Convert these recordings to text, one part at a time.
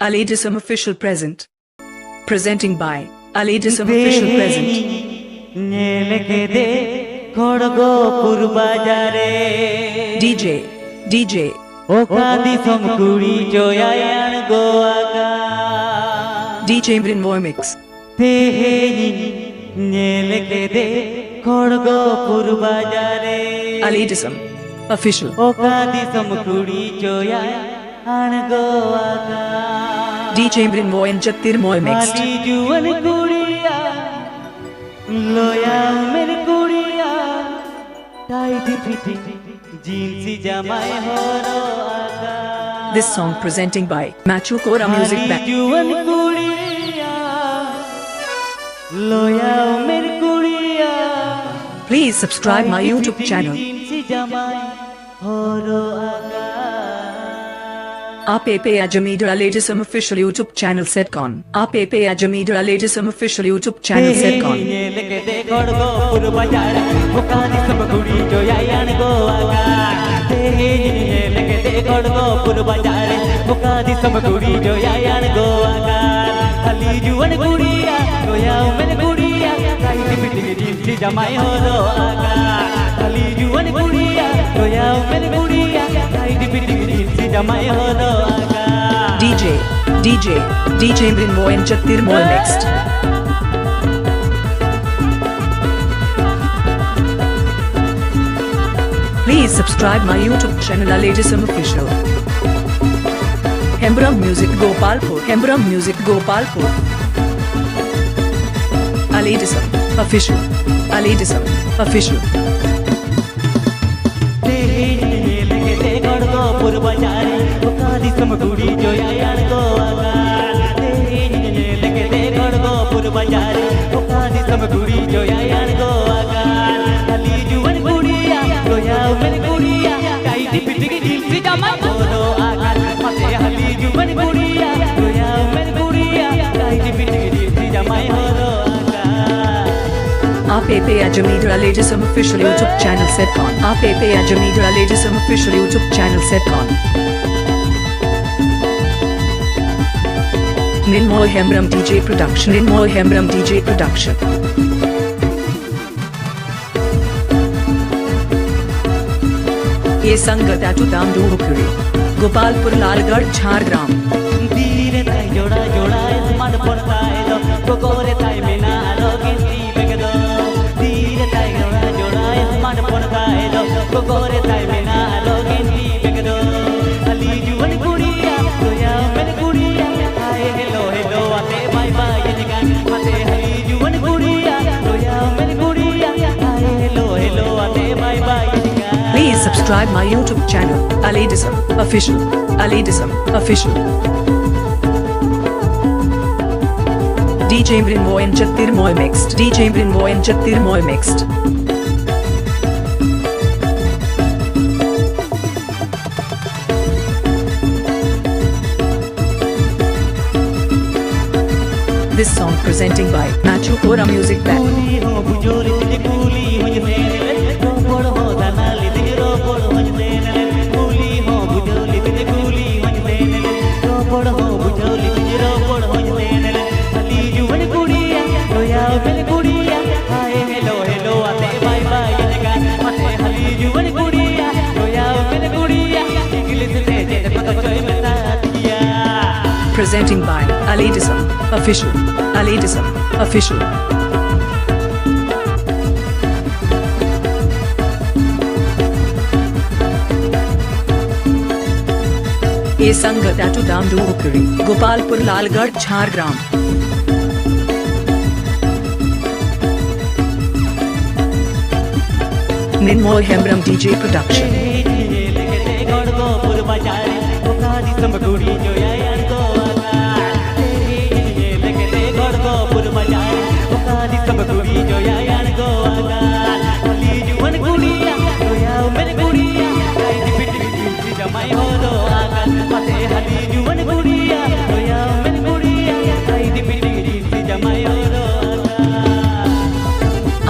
Aladism Official Present. Presenting by Aladism Official Present. Nel Kede Khargapur Bazaar DJ Okadi Samkuri Joyan Goaga DJ Murmu Mix. Tehen Nel Kede Khargapur Bazaar Aladism Official. Okadi Samkuri Joyan Goaga DJ Murmu and Jyotirmoy Mixed. Ali Juan Kuriya Loya Mer Kuriya Tight fitting jeans jamai horo aga. This song presenting by Machu Kora Music Ali Band. Juan Kuriya Loya Mer Kuriya Please subscribe my YouTube channel. jeans jamai horo aga. आप पे Ajmer Aladism Official YouTube channel set con. आप पे Ajmer Aladism Official YouTube channel set con. Nel Kede Khargapur Bazaar Okadi Samkuri Joyan Goaga Nel Kede Khargapur Bazaar Okadi Samkuri Joyan Goaga Ali Juan Kuriya Loya Mer Kuriya Tight fitting jeans jamai horo aga Ali Juan Kuriya Loya Mer Kuriya Tight fitting jeans jamai horo aga. DJ Murmu and Jyotirmoy Mixed. Please subscribe my YouTube channel Aladism Official. Hembram Music Gopalpur. Hembram Music Gopalpur. Aladism Official. Aladism Official. Nel Kede Khargapur Bazaar Okadi Samkuri Joyan Goaga Nel Kede Khargapur Bazaar Okadi Samkuri Joyan Goaga Ali Juan Kuriya Loya Mer Kuriya Tight fitting jeans jamai horo aga Mate Ali Juan Kuriya Loya Mer Kuriya Tight fitting jeans jamai horo aga. आप पे Ajmer Aladism Official YouTube channel set con. आप पे Ajmer Aladism Official YouTube channel set con. Nilmoy Hembram DJ Production. Nilmoy Hembram DJ Production. ये संगत दाम डूबुरी गोपालपुर लालगढ़ झारग्राम. धीरे ताई जोड़ा जोड़ा मन पड़ता है दो कोकोरे ताई बिना लोगिन ती बेगदो धीरे ताई जोड़ा जोड़ा मन पड़ता है दो कोकोरे ताई बिना लोगिन ती बेगदो अली जुवन कुड़िया लोया मेरे कुड़िया हाय हेलो हेलो आते बाय बाय निकान मते अली जुवन कुड़िया लोया मेरे कुड़िया हाय हेलो हेलो आते बाय बाय निकान. Please subscribe my YouTube channel Aladism Official. Aladism Official. DJ Murmu and Jyotirmoy Mixed. DJ Murmu and Jyotirmoy Mixed. This song presenting by Machu Kora Music Band. Kuli ho bujori tujhe kuli ho jne ropod ho danali tujhe ropod ho jne kuli ho bujori tujhe kuli ho jne ropod ho bujori tujhe ropod ho jne ali juwan kuriya loya mer kuriya hi hello hello ate bye bye jega mate ali juwan kuriya loya mer kuriya english se je pato choy mata diya. Presenting by Aladism Official. Aladism Official. ये संगत दाम डूबुरी Gopalpur Lalgarh Jhargram. Nilmoy Hembram DJ Production. Nel Kede Khargapur Bazaar Okadi Samkuri Joyan Goaga Nel Kede Khargapur Bazaar Okadi Samkuri Joyan Goaga Ali Juwan Kuriya Loya Mer Kuriya Tight fitting jeans jamai horo aga Mate Ali Juwan Kuriya Loya Mer Kuriya Tight fitting jeans jamai horo aga.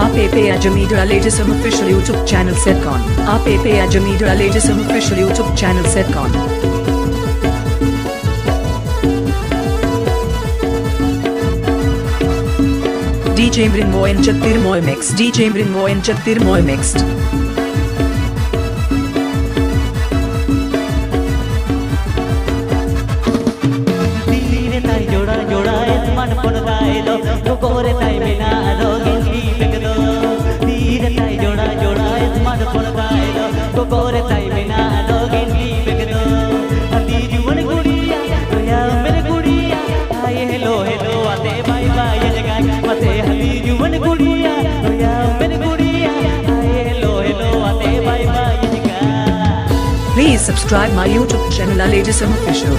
आप पे Ajmer Aladism Official YouTube channel set con. आप पे Ajmer Aladism Official YouTube channel set con. DJ Murmu and Chattirmoy mixed. DJ Murmu and Chattirmoy mixed. Dire tai joda joda es man pon gae do kokore tai mina rogin ki begdo. Dire tai joda joda es man pon gae do kokore tai mina rogin ki begdo. Adi juwan guriya toya mere guriya aaye hello hello ate bye bye ye jaga mate adi juwan guriya toya mere guriya aaye hello hello ate bye bye ye jaga. Please subscribe my YouTube channel Aladism Official.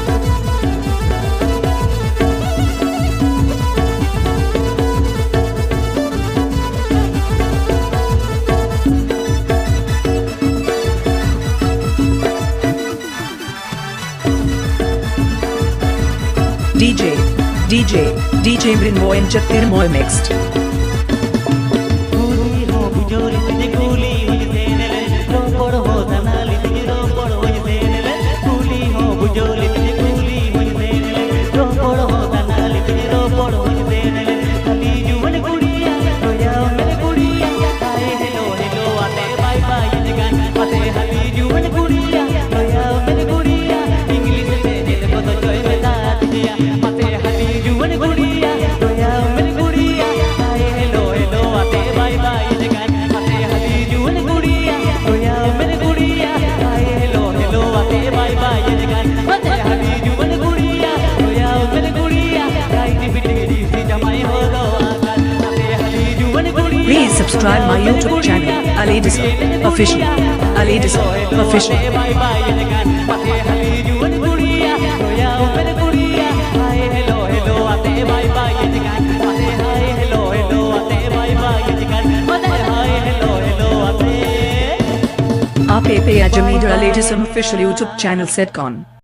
DJ Murmu and Chattirmoy mixed. Kuli ho bujori tujhe kuli mujhe nele ro poro ho danali tujhe ro poro mujhe nele kuli ho bujori tujhe kuli mujhe nele ro poro ho danali tujhe ro poro mujhe nele kali juwan guriya toya mere guriya aaye hello hello ate bye bye ye jagan ate hali juwan guriya toya mere guriya english me jete ko to joy me ta diya ate hali juwan guriya toya mere guriya aaye hello hello ate bye bye ye jagan ate hali juwan guriya toya mere guriya aaye hello hello ate bye bye ye jagan ate hali juwan guriya toya mere guriya kai ni biteri si jamai ho do akan ate hali juwan guriya. Please subscribe my YouTube channel Aladism Official. Aladism Official. Bye bye ye jagan ate hali juwan guriya toya mere guriya aaye hello hello ate bye bye ye jagan ate hi hello hello ate bye bye ye jagan ate hi hello hello ate आप पे Ajamidra Aladism Official YouTube channel set con.